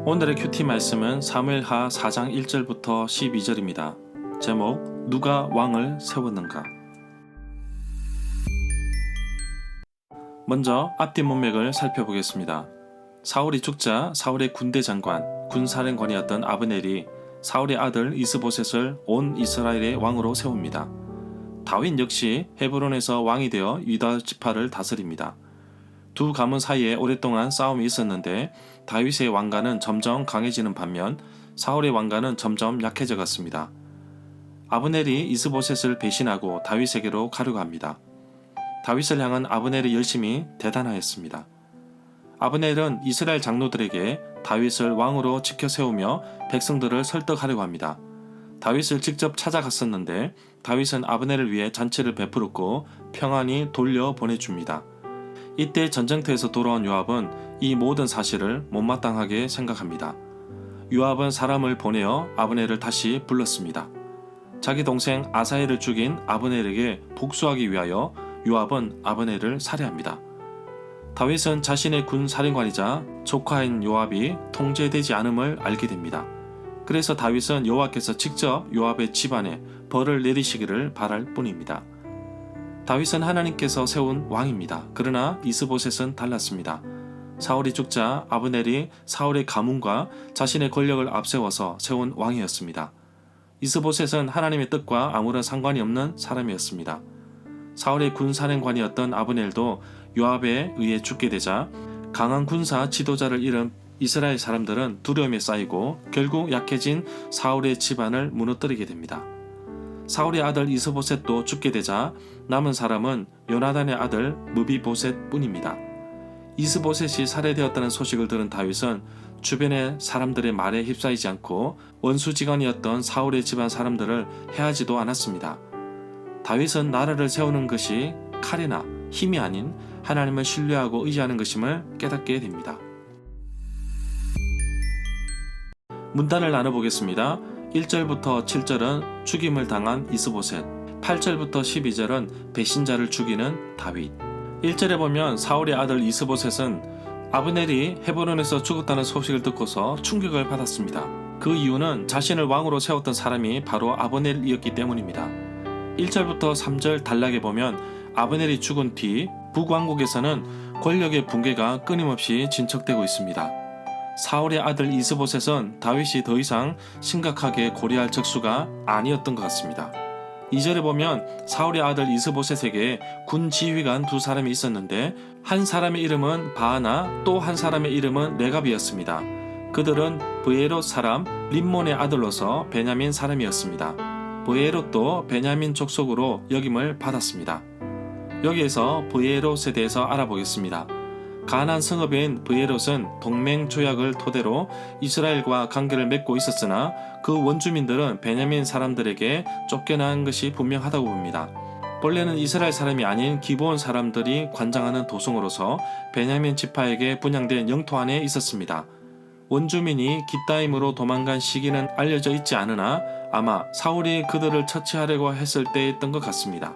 오늘의 큐티 말씀은 사무엘하 4장 1절부터 12절입니다. 제목 누가 왕을 세웠는가. 먼저 앞뒤 문맥을 살펴보겠습니다. 사울이 죽자 사울의 군대 장관, 군사령관이었던 아브넬이 사울의 아들 이스보셋을 온 이스라엘의 왕으로 세웁니다. 다윗 역시 헤브론에서 왕이 되어 유다 지파를 다스립니다. 두 가문 사이에 오랫동안 싸움이 있었는데 다윗의 왕가는 점점 강해지는 반면 사울의 왕가는 점점 약해져 갔습니다. 아브넬이 이스보셋을 배신하고 다윗에게로 가려고 합니다. 다윗을 향한 아브넬의 열심이 대단하였습니다. 아브넬은 이스라엘 장로들에게 다윗을 왕으로 지켜 세우며 백성들을 설득하려고 합니다. 다윗을 직접 찾아갔었는데 다윗은 아브넬을 위해 잔치를 베풀었고 평안히 돌려 보내줍니다. 이때 전쟁터에서 돌아온 요압은 이 모든 사실을 못마땅하게 생각합니다. 요압은 사람을 보내어 아브넬을 다시 불렀습니다. 자기 동생 아사헬을 죽인 아브넬에게 복수하기 위하여 요압은 아브넬을 살해합니다. 다윗은 자신의 군 사령관이자 조카인 요압이 통제되지 않음을 알게 됩니다. 그래서 다윗은 여호와께서 직접 요압의 집안에 벌을 내리시기를 바랄 뿐입니다. 다윗은 하나님께서 세운 왕입니다. 그러나 이스보셋은 달랐습니다. 사울이 죽자 아브넬이 사울의 가문과 자신의 권력을 앞세워서 세운 왕이었습니다. 이스보셋은 하나님의 뜻과 아무런 상관이 없는 사람이었습니다. 사울의 군사령관이었던 아브넬도 요압에 의해 죽게 되자 강한 군사 지도자를 잃은 이스라엘 사람들은 두려움에 쌓이고 결국 약해진 사울의 집안을 무너뜨리게 됩니다. 사울의 아들 이스보셋도 죽게 되자 남은 사람은 요나단의 아들 므비보셋 뿐입니다. 이스보셋이 살해되었다는 소식을 들은 다윗은 주변의 사람들의 말에 휩싸이지 않고 원수지간이었던 사울의 집안 사람들을 해하지도 않았습니다. 다윗은 나라를 세우는 것이 칼이나 힘이 아닌 하나님을 신뢰하고 의지하는 것임을 깨닫게 됩니다. 문단을 나눠보겠습니다. 1절부터 7절은 죽임을 당한 이스보셋, 8절부터 12절은 배신자를 죽이는 다윗. 1절에 보면 사울의 아들 이스보셋은 아브넬이 헤브론에서 죽었다는 소식을 듣고서 충격을 받았습니다. 그 이유는 자신을 왕으로 세웠던 사람이 바로 아브넬이었기 때문입니다. 1절부터 3절 단락에 보면 아브넬이 죽은 뒤 북왕국에서는 권력의 붕괴가 끊임없이 진척되고 있습니다. 사울의 아들 이스보셋은 다윗이 더 이상 심각하게 고려할 적수가 아니었던 것 같습니다. 2절에 보면 사울의 아들 이스보셋에게 군 지휘관 두 사람이 있었는데 한 사람의 이름은 바하나 또 한 사람의 이름은 레갑이었습니다. 그들은 브에롯 사람 림몬의 아들로서 베냐민 사람이었습니다. 브에롯도 베냐민 족속으로 역임을 받았습니다. 여기에서 브에롯에 대해서 알아보겠습니다. 가나안 성읍인 브에롯은 동맹 조약을 토대로 이스라엘과 관계를 맺고 있었으나 그 원주민들은 베냐민 사람들에게 쫓겨난 것이 분명하다고 봅니다. 본래는 이스라엘 사람이 아닌 기브온 사람들이 관장하는 도성으로서 베냐민 지파에게 분양된 영토 안에 있었습니다. 원주민이 깃다임으로 도망간 시기는 알려져 있지 않으나 아마 사울이 그들을 처치하려고 했을 때였던 것 같습니다.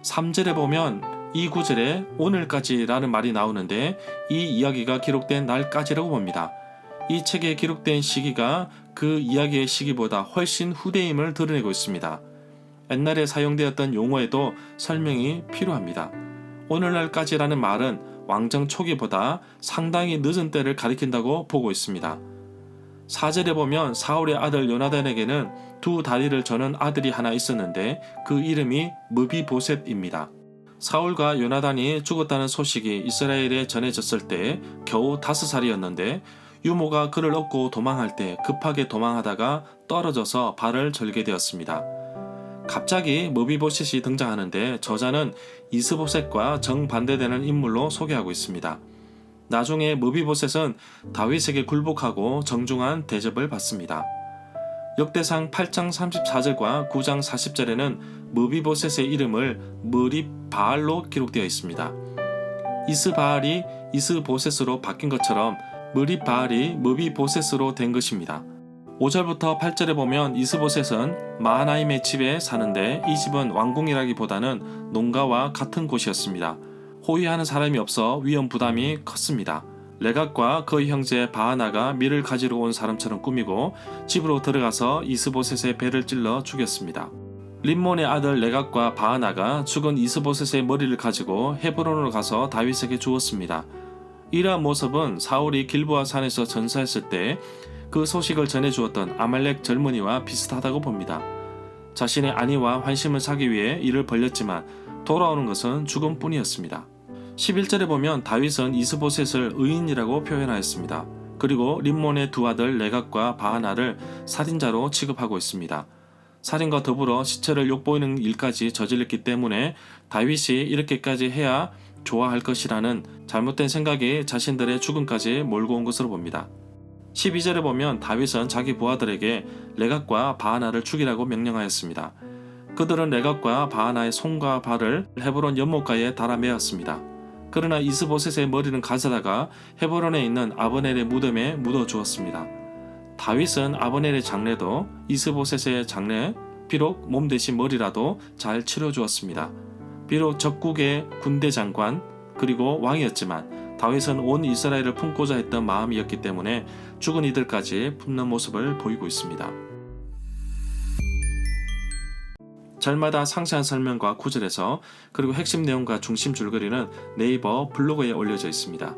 3절에 보면 이 구절에 오늘까지라는 말이 나오는데 이 이야기가 기록된 날까지라고 봅니다. 이 책에 기록된 시기가 그 이야기의 시기보다 훨씬 후대임을 드러내고 있습니다. 옛날에 사용되었던 용어에도 설명이 필요합니다. 오늘날까지라는 말은 왕정 초기보다 상당히 늦은 때를 가리킨다고 보고 있습니다. 4절에 보면 사울의 아들 요나단에게는 두 다리를 저는 아들이 하나 있었는데 그 이름이 므비보셋입니다. 사울과 요나단이 죽었다는 소식이 이스라엘에 전해졌을 때 겨우 5살이었는데 유모가 그를 업고 도망할 때 급하게 도망하다가 떨어져서 발을 절게 되었습니다. 갑자기 므비보셋이 등장하는데 저자는 이스보셋과 정반대되는 인물로 소개하고 있습니다. 나중에 므비보셋은 다윗에게 굴복하고 정중한 대접을 받습니다. 역대상 8장 34절과 9장 40절에는 므비보셋의 이름을 므립바알로 기록되어 있습니다. 이스바알이 이스보셋으로 바뀐 것처럼 므립바알이 므비보셋으로 된 것입니다. 5절부터 8절에 보면 이스보셋은 마하나임의 집에 사는데 이 집은 왕궁이라기보다는 농가와 같은 곳이었습니다. 호위하는 사람이 없어 위험 부담이 컸습니다. 레갑과 그의 형제 바하나가 밀을 가지러 온 사람처럼 꾸미고 집으로 들어가서 이스보셋의 배를 찔러 죽였습니다. 림몬의 아들 레갑과 바하나가 죽은 이스보셋의 머리를 가지고 헤브론으로 가서 다윗에게 주었습니다. 이러한 모습은 사울이 길보아 산에서 전사했을 때 그 소식을 전해주었던 아말렉 젊은이와 비슷하다고 봅니다. 자신의 안위와 환심을 사기 위해 이를 벌였지만 돌아오는 것은 죽음뿐이었습니다. 11절에 보면 다윗은 이스보셋을 의인이라고 표현하였습니다. 그리고 림몬의 두 아들 레갑과 바하나를 살인자로 취급하고 있습니다. 살인과 더불어 시체를 욕보이는 일까지 저질렀기 때문에 다윗이 이렇게까지 해야 좋아할 것이라는 잘못된 생각이 자신들의 죽음까지 몰고 온 것으로 봅니다. 12절에 보면 다윗은 자기 부하들에게 레갑과 바하나를 죽이라고 명령하였습니다. 그들은 레갑과 바하나의 손과 발을 헤브론 연못가에 달아매었습니다. 그러나 이스보셋의 머리는 가져다가 헤브론에 있는 아브넬의 무덤에 묻어주었습니다. 다윗은 아브넬의 장례도 이스보셋의 장례, 비록 몸 대신 머리라도 잘 치러주었습니다. 비록 적국의 군대 장관 그리고 왕이었지만 다윗은 온 이스라엘을 품고자 했던 마음이었기 때문에 죽은 이들까지 품는 모습을 보이고 있습니다. 절마다 상세한 설명과 구절에서 그리고 핵심 내용과 중심 줄거리는 네이버 블로그에 올려져 있습니다.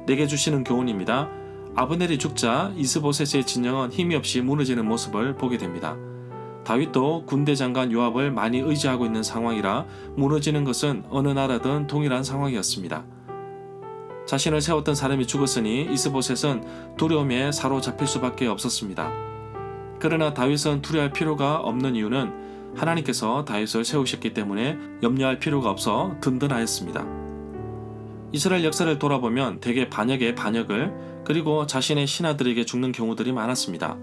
내게 주시는 교훈입니다. 아브넬이 죽자 이스보셋의 진영은 힘이 없이 무너지는 모습을 보게 됩니다. 다윗도 군대 장관 요압을 많이 의지하고 있는 상황이라 무너지는 것은 어느 나라든 동일한 상황이었습니다. 자신을 세웠던 사람이 죽었으니 이스보셋은 두려움에 사로잡힐 수밖에 없었습니다. 그러나 다윗은 두려워할 필요가 없는 이유는 하나님께서 다윗을 세우셨기 때문에 염려할 필요가 없어 든든하였습니다. 이스라엘 역사를 돌아보면 대개 반역의 반역을 그리고 자신의 신하들에게 죽는 경우들이 많았습니다.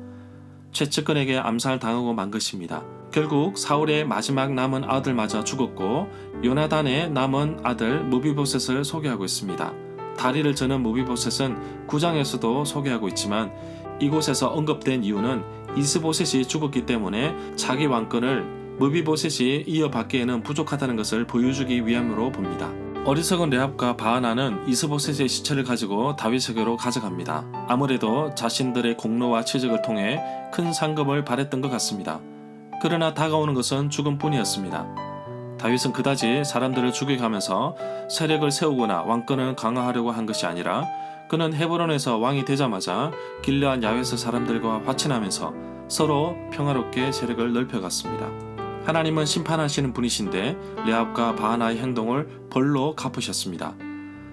최측근에게 암살당하고 만 것입니다. 결국 사울의 마지막 남은 아들마저 죽었고 요나단의 남은 아들 무비보셋을 소개하고 있습니다. 다리를 저는 무비보셋은 9장에서도 소개하고 있지만 이곳에서 언급된 이유는 이스보셋이 죽었기 때문에 자기 왕권을 무비보셋이 이어받기에는 부족하다는 것을 보여주기 위함으로 봅니다. 어리석은 레합과 바하나는 이스보셋의 시체를 가지고 다윗에게로 가져갑니다. 아무래도 자신들의 공로와 취직을 통해 큰 상급을 바랬던 것 같습니다. 그러나 다가오는 것은 죽음뿐이었습니다. 다윗은 그다지 사람들을 죽여가면서 세력을 세우거나 왕권을 강화하려고 한 것이 아니라 그는 헤브론에서 왕이 되자마자 길르앗 야베스 사람들과 화친하면서 서로 평화롭게 세력을 넓혀갔습니다. 하나님은 심판하시는 분이신데 레합과 바하나의 행동을 벌로 갚으셨습니다.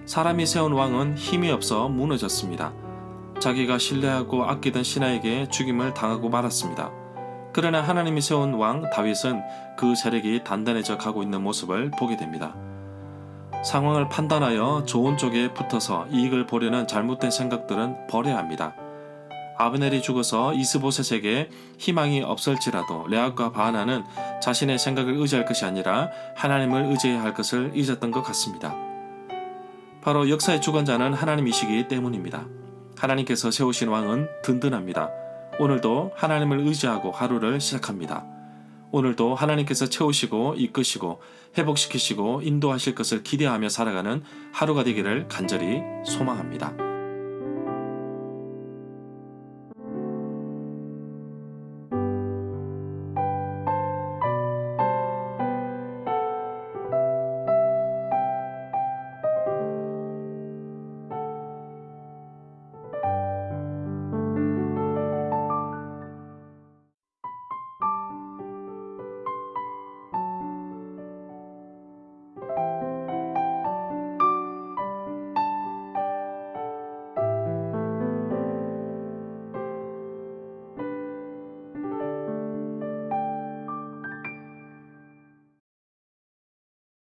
사람이 세운 왕은 힘이 없어 무너졌습니다. 자기가 신뢰하고 아끼던 신하에게 죽임을 당하고 말았습니다. 그러나 하나님이 세운 왕 다윗은 그 세력이 단단해져 가고 있는 모습을 보게 됩니다. 상황을 판단하여 좋은 쪽에 붙어서 이익을 보려는 잘못된 생각들은 버려야 합니다. 아브넬이 죽어서 이스보셋에게 희망이 없을지라도 레합과 바하나는 자신의 생각을 의지할 것이 아니라 하나님을 의지해야 할 것을 잊었던 것 같습니다. 바로 역사의 주관자는 하나님이시기 때문입니다. 하나님께서 세우신 왕은 든든합니다. 오늘도 하나님을 의지하고 하루를 시작합니다. 오늘도 하나님께서 채우시고 이끄시고 회복시키시고 인도하실 것을 기대하며 살아가는 하루가 되기를 간절히 소망합니다.